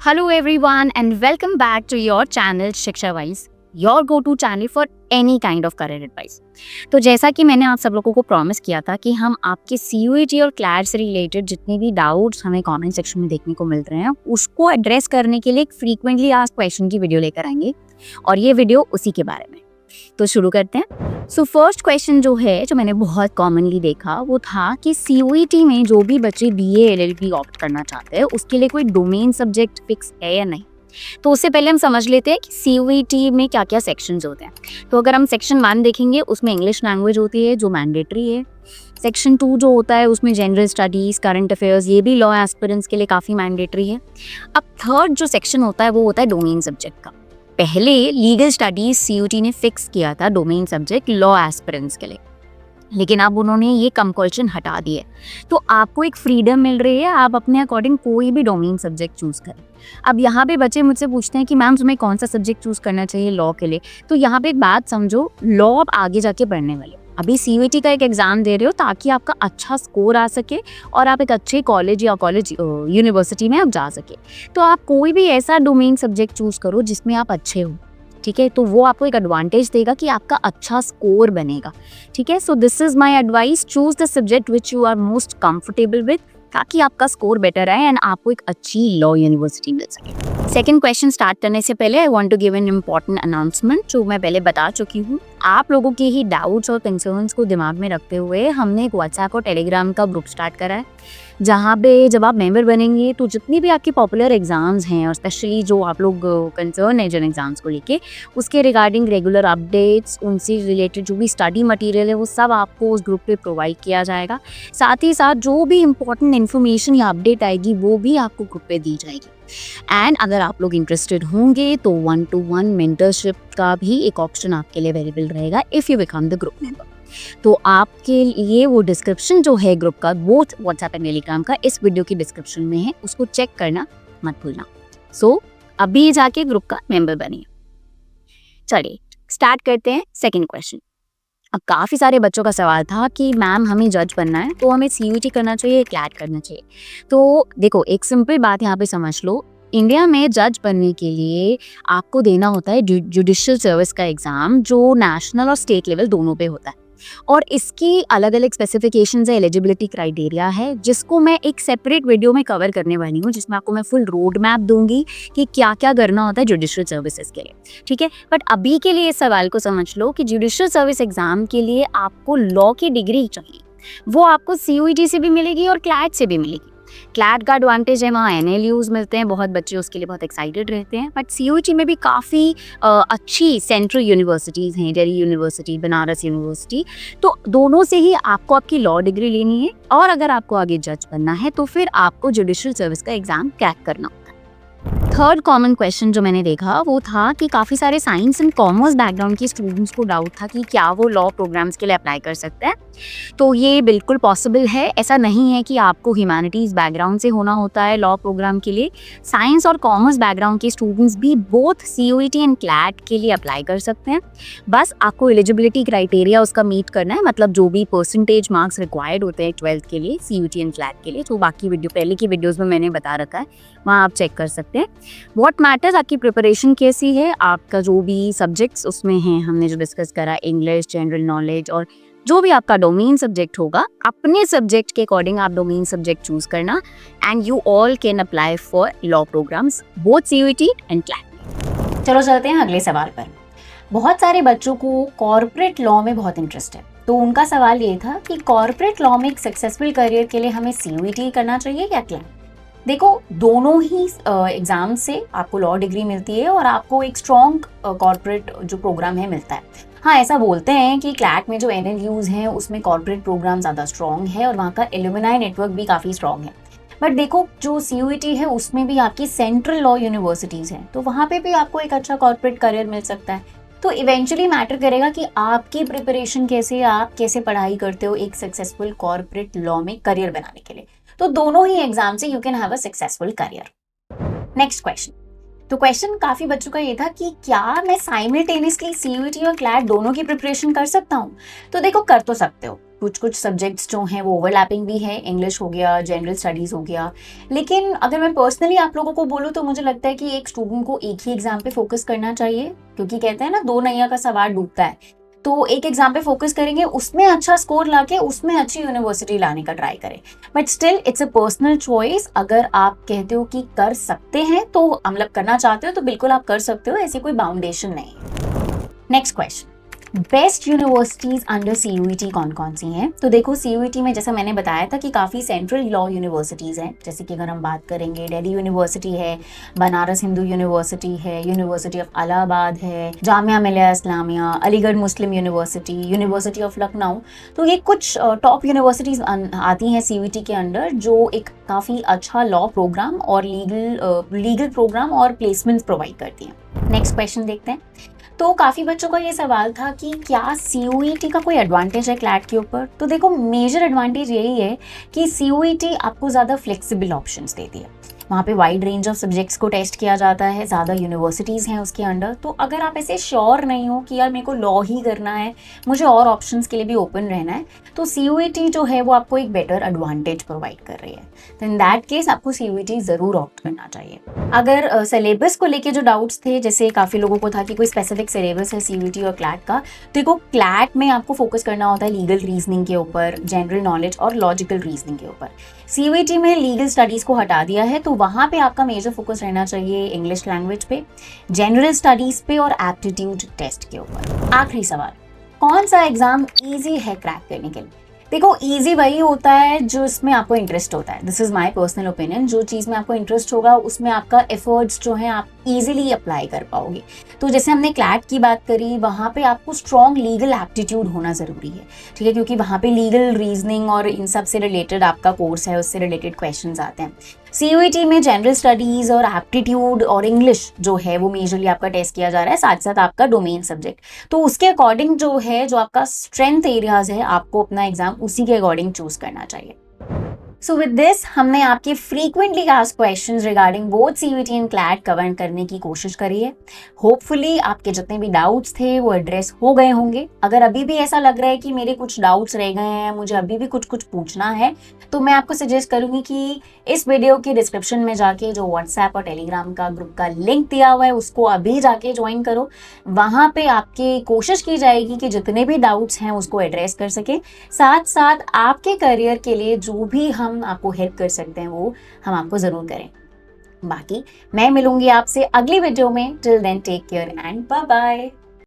Hello everyone and welcome back to your channel Shiksha Wise, your go to channel for any kind of career advice. तो जैसा कि मैंने आप सब लोगों को प्रॉमिस किया था कि हम आपके CUET और क्लैट से रिलेटेड जितने भी डाउट्स हमें कमेंट सेक्शन में देखने को मिल रहे हैं उसको एड्रेस करने के लिए एक फ्रीक्वेंटली आस्क्ड क्वेश्चन की वीडियो लेकर आएंगे और ये वीडियो उसी के बारे में। तो शुरू करते हैं। सो फर्स्ट क्वेश्चन जो है जो मैंने बहुत कॉमनली देखा वो था कि CUET में जो भी बच्चे BA LLB ऑप्ट करना चाहते हैं उसके लिए कोई डोमेन सब्जेक्ट फिक्स है या नहीं। तो उससे पहले हम समझ लेते हैं कि CUET में क्या क्या सेक्शंस होते हैं। तो अगर हम सेक्शन 1 देखेंगे उसमें इंग्लिश लैंग्वेज होती है जो मैंडेटरी है। सेक्शन 2 जो होता है उसमें जनरल स्टडीज़, करंट अफेयर्स, ये भी लॉ एस्पिरेंट्स के लिए काफ़ी मैंडेटरी है। अब थर्ड जो सेक्शन होता है वो होता है डोमेन सब्जेक्ट का। पहले लीगल स्टडीज CUET ने फिक्स किया था डोमेन सब्जेक्ट लॉ एस्पिरेंट्स के लिए, लेकिन अब उन्होंने ये कंपल्शन हटा दिए। तो आपको एक फ्रीडम मिल रही है, आप अपने अकॉर्डिंग कोई भी डोमेन सब्जेक्ट चूज करें। अब यहाँ पे बच्चे मुझसे पूछते हैं कि मैम तुम्हें कौन सा सब्जेक्ट चूज करना चाहिए लॉ के लिए। तो यहाँ पे एक बात समझो, लॉ आप आगे जाके पढ़ने वाले हो। अभी CUET का एक एग्जाम दे रहे हो ताकि आपका अच्छा स्कोर आ सके और आप एक अच्छे कॉलेज या यूनिवर्सिटी में आप जा सके। तो आप कोई भी ऐसा डोमेन सब्जेक्ट चूज करो जिसमें आप अच्छे हो, ठीक है। तो वो आपको एक एडवांटेज देगा कि आपका अच्छा स्कोर बनेगा, ठीक है। So this is my advice, choose the subject which you are most comfortable with ताकि आपका स्कोर बेटर आए एंड आपको एक अच्छी लॉ यूनिवर्सिटी मिल सके। सेकंड क्वेश्चन स्टार्ट करने से पहले I want to give an important announcement जो मैं पहले बता चुकी हूँ। आप लोगों के ही डाउट्स और कंसर्न्स को दिमाग में रखते हुए हमने एक व्हाट्सएप और टेलीग्राम का ग्रुप स्टार्ट करा है, जहाँ पे जब आप मेंबर बनेंगे तो जितनी भी आपकी पॉपुलर एग्जाम्स हैं और स्पेशली जो आप लोग कंसर्न है जिन एग्जाम्स को लेके उसके रिगार्डिंग रेगुलर अपडेट्स, उनसे रिलेटेड जो भी स्टडी मटेरियल है वो सब आपको उस ग्रुप पे प्रोवाइड किया जाएगा। साथ ही साथ जो भी इम्पोर्टेंट इन्फॉर्मेशन या अपडेट आएगी वो भी आपको ग्रुप पे दी जाएगी। एंड अगर आप लोग इंटरेस्टेड होंगे तो 1-to-1 मेंटरशिप का भी एक ऑप्शन आपके लिए अवेलेबल रहेगा if you become the group member. तो आपके लिए वो डिस्क्रिप्शन जो है ग्रुप का, वो व्हाट्सएप एंड टेलीग्राम का इस वीडियो की डिस्क्रिप्शन में है, उसको चेक करना मत भूलना। सो अभी जाके ग्रुप का मेंबर बनिए। चलिए स्टार्ट करते हैं सेकंड क्वेश्चन। अब काफ़ी सारे बच्चों का सवाल था कि मैम हमें जज बनना है तो हमें CUET करना चाहिए, क्लैट करना चाहिए। तो देखो एक सिंपल बात यहाँ पे समझ लो, इंडिया में जज बनने के लिए आपको देना होता है जुडिशियल सर्विस का एग्ज़ाम जो नेशनल और स्टेट लेवल दोनों पे होता है और इसकी अलग अलग स्पेसिफिकेशंस है, एलिजिबिलिटी क्राइटेरिया है जिसको मैं एक सेपरेट वीडियो में कवर करने वाली हूँ जिसमें आपको मैं फुल रोड मैप दूंगी कि क्या क्या करना होता है जुडिशियल सर्विसेज के लिए, ठीक है। बट अभी के लिए इस सवाल को समझ लो कि जुडिशियल सर्विस एग्जाम के लिए आपको लॉ की डिग्री चाहिए, वो आपको CUET से भी मिलेगी और क्लैट से भी मिलेगी। क्लैट का एडवांटेज है वहाँ NLUs मिलते हैं, बहुत बच्चे उसके लिए बहुत एक्साइटेड रहते हैं। बट CUET में भी काफ़ी अच्छी सेंट्रल यूनिवर्सिटीज़ हैं, दिल्ली यूनिवर्सिटी, बनारस यूनिवर्सिटी। तो दोनों से ही आपको आपकी लॉ डिग्री लेनी है और अगर आपको आगे जज बनना है तो फिर आपको जुडिशियल सर्विस का एग्ज़ाम क्रैक करना होता है। थर्ड कॉमन क्वेश्चन जो मैंने देखा वो था कि काफ़ी सारे साइंस एंड कॉमर्स बैकग्राउंड के स्टूडेंट्स को डाउट था कि क्या वो लॉ प्रोग्राम्स के लिए अप्लाई कर सकते हैं। तो ये बिल्कुल पॉसिबल है, ऐसा नहीं है कि आपको ह्यूमैनिटीज़ बैकग्राउंड से होना होता है लॉ प्रोग्राम के लिए। साइंस और कॉमर्स बैकग्राउंड के स्टूडेंट्स भी बोथ CUET एंड क्लैट के लिए अप्लाई कर सकते हैं। बस आपको एलिजिबिलिटी क्राइटेरिया उसका मीट करना है, मतलब जो भी परसेंटेज मार्क्स रिक्वायर्ड होते हैं 12th के लिए CUET एंड क्लैट के लिए, तो बाकी वीडियो पहले की वीडियोज़ में मैंने बता रखा है, वहाँ आप चेक कर सकते हैं। व्हाट मैटर्स आपकी प्रिपरेशन कैसी है, आपका जो भी सब्जेक्ट्स उसमें हैं, हमने जो डिस्कस करा इंग्लिश, जनरल नॉलेज और जो भी आपका डोमेन सब्जेक्ट होगा, अपने सब्जेक्ट के अकॉर्डिंग आप डोमेन सब्जेक्ट चूज करना and you all can apply for law programmes both CUET and CLAT. चलो चलते हैं अगले सवाल पर। बहुत सारे बच्चों को कॉर्पोरेट लॉ में बहुत इंटरेस्ट है, तो उनका सवाल ये था कि कॉर्पोरेट लॉ में एक सक्सेसफुल करियर के लिए हमें CUET करना चाहिए या क्लैट। देखो दोनों ही एग्जाम से आपको लॉ डिग्री मिलती है और आपको एक स्ट्रॉन्ग कॉर्पोरेट जो प्रोग्राम है मिलता है। हाँ, ऐसा बोलते हैं कि क्लैट में जो NLUs हैं उसमें कॉर्पोरेट प्रोग्राम ज़्यादा स्ट्रॉन्ग है और वहाँ का एलुमनाई नेटवर्क भी काफ़ी स्ट्रॉन्ग है। बट देखो जो CUET है उसमें भी आपकी सेंट्रल लॉ यूनिवर्सिटीज़ हैं, तो वहाँ पे भी आपको एक अच्छा कॉर्पोरेट करियर मिल सकता है। तो इवेंचुअली मैटर करेगा कि आपकी प्रिपरेशन कैसे, आप कैसे पढ़ाई करते हो एक सक्सेसफुल कॉर्पोरेट लॉ में करियर बनाने के लिए। तो दोनों ही एग्जाम से you can have a successful career. Next question. तो क्वेश्चन काफी बच्चों का ये था कि क्या मैं साइमल्टेनियसली CUET और क्लैट दोनों की प्रिपरेशन कर सकता हूँ। तो देखो कर तो सकते हो, कुछ कुछ सब्जेक्ट्स जो हैं वो ओवरलैपिंग भी है, इंग्लिश हो गया, जनरल स्टडीज़ हो गया। लेकिन अगर मैं पर्सनली आप लोगों को बोलूँ तो मुझे लगता है कि एक स्टूडेंट को एक ही एग्जाम पे फोकस करना चाहिए, क्योंकि कहते हैं ना दो नैया का सवार डूबता है। तो एक एग्जाम पे फोकस करेंगे, उसमें अच्छा स्कोर लाके उसमें अच्छी यूनिवर्सिटी लाने का ट्राई करें। But still it's a personal choice. अगर आप कहते हो कि कर सकते हैं तो मतलब करना चाहते हो तो बिल्कुल आप कर सकते हो, ऐसी कोई बाउंडेशन नहीं है। Next question, best universities under CUET कौन कौन सी हैं? तो देखो सीयूईटी में जैसा मैंने बताया था कि काफ़ी सेंट्रल लॉ यूनिवर्सिटीज़ हैं, जैसे कि अगर हम बात करेंगे दिल्ली यूनिवर्सिटी है, बनारस हिंदू यूनिवर्सिटी है, यूनिवर्सिटी ऑफ इलाहाबाद है, जामिया मिलिया इस्लामिया, अलीगढ़ मुस्लिम यूनिवर्सिटी, यूनिवर्सिटी ऑफ लखनऊ। तो ये कुछ टॉप यूनिवर्सिटीज़ आती हैं सीयूईटी के अंडर, जो एक काफ़ी अच्छा लॉ प्रोग्राम और लीगल प्रोग्राम और प्लेसमेंट्स प्रोवाइड करती हैं। नेक्स्ट क्वेश्चन देखते हैं। तो काफ़ी बच्चों का ये सवाल था कि क्या सीयूईटी का कोई एडवांटेज है क्लैट के ऊपर? तो देखो मेजर एडवांटेज यही है कि सीयूईटी आपको ज़्यादा फ्लेक्सिबल ऑप्शंस देती है। वहाँ पे वाइड रेंज ऑफ सब्जेक्ट्स को टेस्ट किया जाता है, ज़्यादा यूनिवर्सिटीज़ हैं उसके अंडर। तो अगर आप ऐसे श्योर नहीं हो कि यार मेरे को लॉ ही करना है, मुझे और ऑप्शंस के लिए भी ओपन रहना है, तो सीयूईटी जो है वो आपको एक बेटर एडवांटेज प्रोवाइड कर रही है। तो इन दैट केस आपको सीयूईटी ज़रूर ऑप्ट करना चाहिए। अगर सिलेबस को लेके जो डाउट्स थे, जैसे काफ़ी लोगों को था कि कोई स्पेसिफिक सिलेबस है सीयूईटी और क्लैट का, तो देखो क्लैट में आपको फोकस करना होता है लीगल रीजनिंग के ऊपर, जनरल नॉलेज और लॉजिकल रीजनिंग के ऊपर। सीयूईटी में लीगल स्टडीज़ को हटा दिया है, तो वहाँ पे आपका मेजर फोकस रहना चाहिए इंग्लिश लैंग्वेज पे, जनरल स्टडीज़ पे और एप्टीट्यूड टेस्ट के ऊपर। आखिरी सवाल, कौन सा एग्जाम ईजी है क्रैक करने के लिए? देखो इजी वही होता है जो इसमें आपको इंटरेस्ट होता है। This is my personal opinion. जो चीज़ में आपको इंटरेस्ट होगा उसमें आपका एफर्ट्स जो हैं आप इजीली अप्लाई कर पाओगे। तो जैसे हमने क्लैट की बात करी, वहाँ पे आपको स्ट्रॉन्ग लीगल एप्टीट्यूड होना ज़रूरी है, ठीक है, क्योंकि वहाँ पे लीगल रीजनिंग और इन सब से रिलेटेड आपका कोर्स है, उससे रिलेटेड क्वेश्चंस आते हैं। सीयूईटी में जनरल स्टडीज़ और एप्टीट्यूड और इंग्लिश जो है वो मेजरली आपका टेस्ट किया जा रहा है, साथ साथ आपका डोमेन सब्जेक्ट। तो उसके अकॉर्डिंग जो है, जो आपका स्ट्रेंथ एरियाज है, आपको अपना एग्जाम उसी के अकॉर्डिंग चूज करना चाहिए। सो विद दिस हमने आपके frequently asked questions regarding both CUET and CLAT cover करने की कोशिश करी है। होपफुली आपके जितने भी डाउट्स थे वो एड्रेस हो गए होंगे। अगर अभी भी ऐसा लग रहा है कि मेरे कुछ डाउट्स रह गए हैं, मुझे अभी भी कुछ कुछ पूछना है, तो मैं आपको सजेस्ट करूंगी कि इस वीडियो के डिस्क्रिप्शन में जाके जो व्हाट्सएप और टेलीग्राम का ग्रुप का लिंक दिया हुआ है उसको अभी जाके ज्वाइन करो। वहाँ पे आपकी कोशिश की जाएगी कि जितने भी डाउट्स हैं उसको एड्रेस कर सके, साथ साथ आपके करियर के लिए जो भी हम आपको हेल्प कर सकते हैं वो हम आपको जरूर करें। बाकी मैं मिलूंगी आपसे अगली वीडियो में। Till then take care and bye bye.